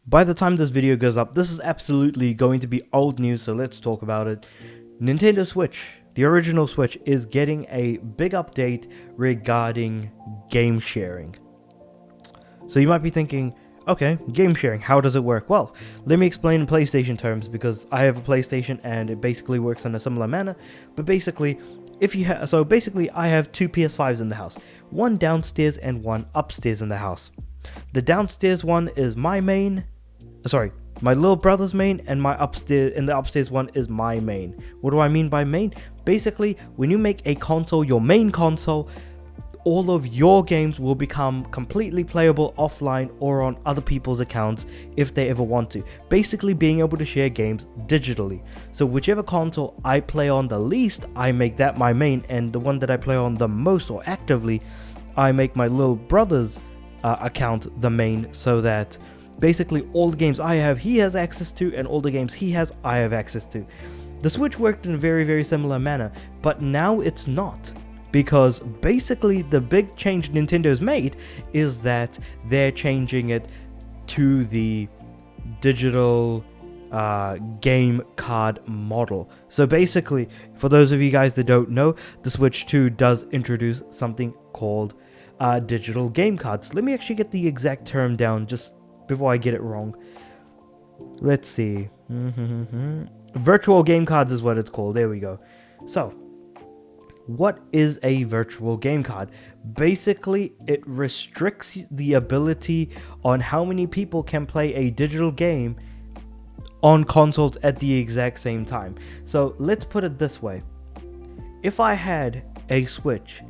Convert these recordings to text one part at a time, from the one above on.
By the time this video goes up, this is absolutely going to be old news, so let's talk about it. Nintendo Switch, the original Switch, is getting a big update regarding game sharing. So you might be thinking, okay, game sharing, how does it work? Well, let me explain in PlayStation terms, because I have a PlayStation and it basically works in a similar manner. But basically, I have two PS5s in the house, one downstairs and one upstairs in the house. The downstairs one is my little brother's main, and the upstairs one is my main. What do I mean by main? Basically, when you make a console your main console, all of your games will become completely playable offline or on other people's accounts if they ever want to. Basically being able to share games digitally. So whichever console I play on the least, I make that my main, and the one that I play on the most or actively, I make my little brother's account the main, so that basically all the games I have he has access to, and all the games he has I have access to. The Switch worked in a very, very similar manner, but now it's not. Because basically the big change Nintendo's made is that they're changing it to the digital game card model. So basically, for those of you guys that don't know, the Switch 2 does introduce something called digital game cards. Let me actually get the exact term down just before I get it wrong. Let's see. Virtual game cards is what it's called. There we go. So, what is a virtual game card? Basically, it restricts the ability on how many people can play a digital game on consoles at the exact same time. So let's put it this way. If I had a Switch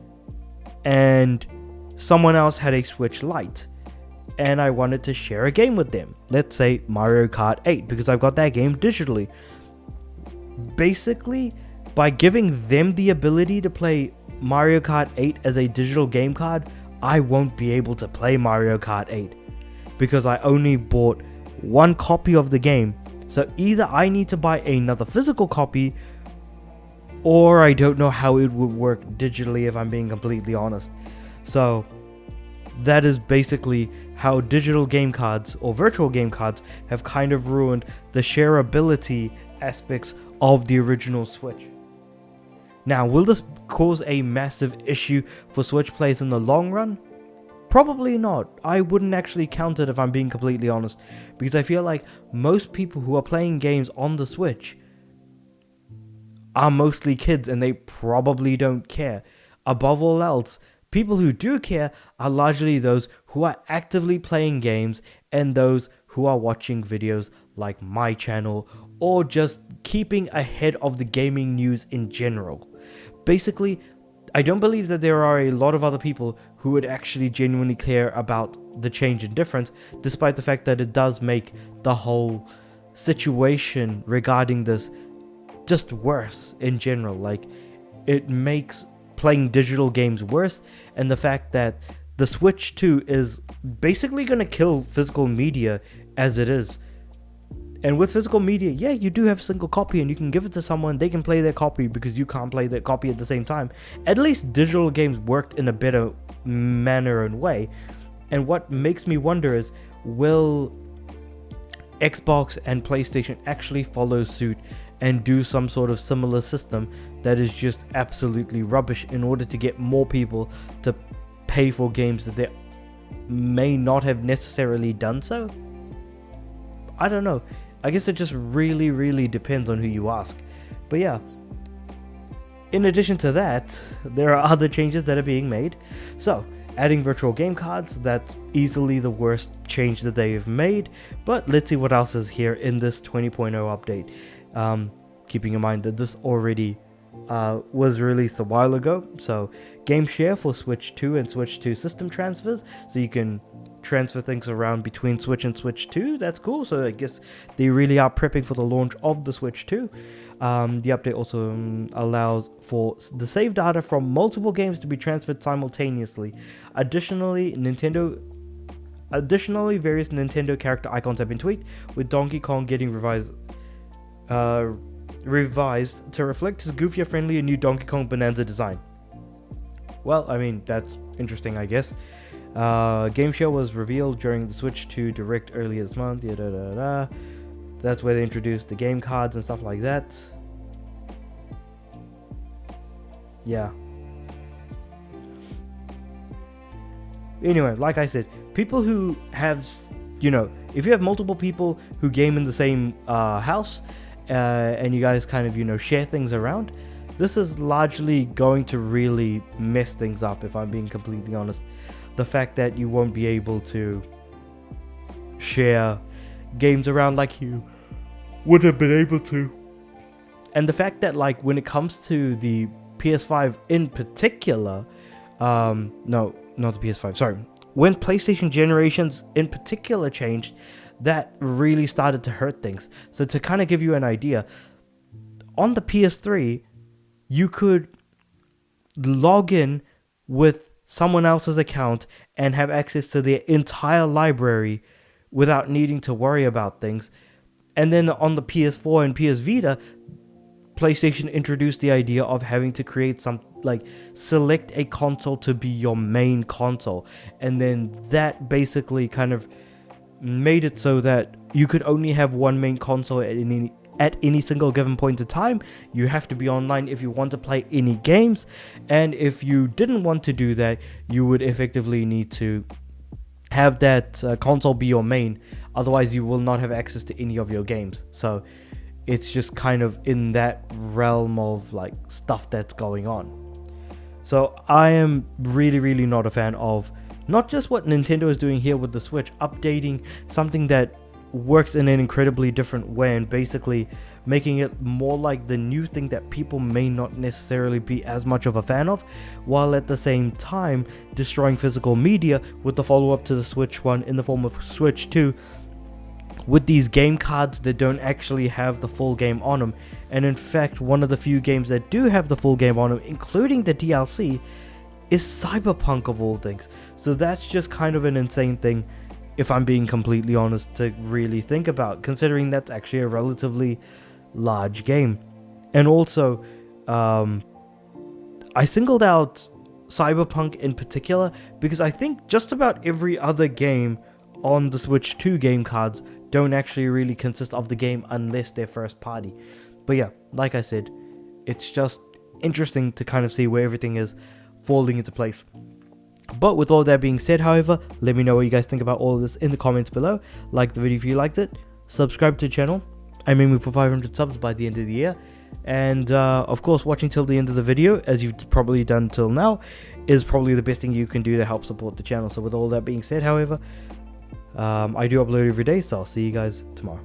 and someone else had a Switch Lite and I wanted to share a game with them, let's say Mario Kart 8, because I've got that game digitally. Basically, by giving them the ability to play Mario Kart 8 as a digital game card, I won't be able to play Mario Kart 8 because I only bought one copy of the game. So either I need to buy another physical copy, or I don't know how it would work digitally, if I'm being completely honest. So that is basically how digital game cards or virtual game cards have kind of ruined the shareability aspects of the original Switch. Now, will this cause a massive issue for Switch players in the long run? Probably not. I wouldn't actually count it, if I'm being completely honest, because I feel like most people who are playing games on the Switch are mostly kids and they probably don't care. Above all else, people who do care are largely those who are actively playing games and those who are watching videos like my channel, or just keeping ahead of the gaming news in general. Basically, I don't believe that there are a lot of other people who would actually genuinely care about the change in difference, despite the fact that it does make the whole situation regarding this just worse in general. Like, it makes playing digital games worse, and the fact that the Switch 2 is basically going to kill physical media as it is. And with physical media, yeah, you do have a single copy and you can give it to someone, they can play their copy because you can't play that copy at the same time. At least digital games worked in a better manner and way. And what makes me wonder is, will Xbox and PlayStation actually follow suit and do some sort of similar system that is just absolutely rubbish in order to get more people to pay for games that they may not have necessarily done so? I don't know. I guess it just really, really depends on who you ask. But yeah, in addition to that, there are other changes that are being made. So, adding virtual game cards, that's easily the worst change that they have made. But let's see what else is here in this 20.0 update. Keeping in mind that this already was released a while ago. So, game share for Switch 2 and Switch 2 system transfers. So you can transfer things around between Switch and Switch 2. That's cool. So I guess they really are prepping for the launch of the Switch 2. The update also allows for the save data from multiple games to be transferred simultaneously. Additionally, various Nintendo character icons have been tweaked, with Donkey Kong getting revised to reflect his goofier, friendlier new Donkey Kong Bonanza design. Well, I mean, that's interesting, I guess. Game Share was revealed during the Switch 2 Direct earlier this month. That's where they introduced the game cards and stuff like that. Yeah. Anyway, like I said, people who have, if you have multiple people who game in the same house, and you guys kind of, share things around, this is largely going to really mess things up, if I'm being completely honest. The fact that you won't be able to share games around like you would have been able to. And the fact that, like, when it comes to the PS5 in particular, no, not the PS5, sorry. When PlayStation generations in particular changed, that really started to hurt things. So to kind of give you an idea, on the PS3, you could log in with someone else's account and have access to their entire library without needing to worry about things. And then on the PS4 and PS Vita, PlayStation introduced the idea of having to create select a console to be your main console. And then that basically kind of made it so that you could only have one main console at any single given point in time. You have to be online if you want to play any games. And if you didn't want to do that, you would effectively need to have that console be your main. Otherwise, you will not have access to any of your games. So it's just kind of in that realm of like stuff that's going on. So I am really, really not a fan of not just what Nintendo is doing here with the Switch, updating something that works in an incredibly different way and basically making it more like the new thing that people may not necessarily be as much of a fan of, while at the same time destroying physical media with the follow-up to the Switch 1 in the form of Switch 2, with these game cards that don't actually have the full game on them. And in fact, one of the few games that do have the full game on them, including the DLC, is Cyberpunk of all things. So that's just kind of an insane thing, if I'm being completely honest, to really think about, considering that's actually a relatively large game. And also, I singled out Cyberpunk in particular because I think just about every other game on the Switch 2 game cards don't actually really consist of the game unless they're first party. But yeah, like I said, it's just interesting to kind of see where everything is falling into place. But with all that being said, however, let me know what you guys think about all of this in the comments below. Like the video if you liked it, subscribe to the channel. I'm aiming for 500 subs by the end of the year. And of course, watching till the end of the video, as you've probably done till now, is probably the best thing you can do to help support the channel. So with all that being said, however, I do upload every day, so I'll see you guys tomorrow.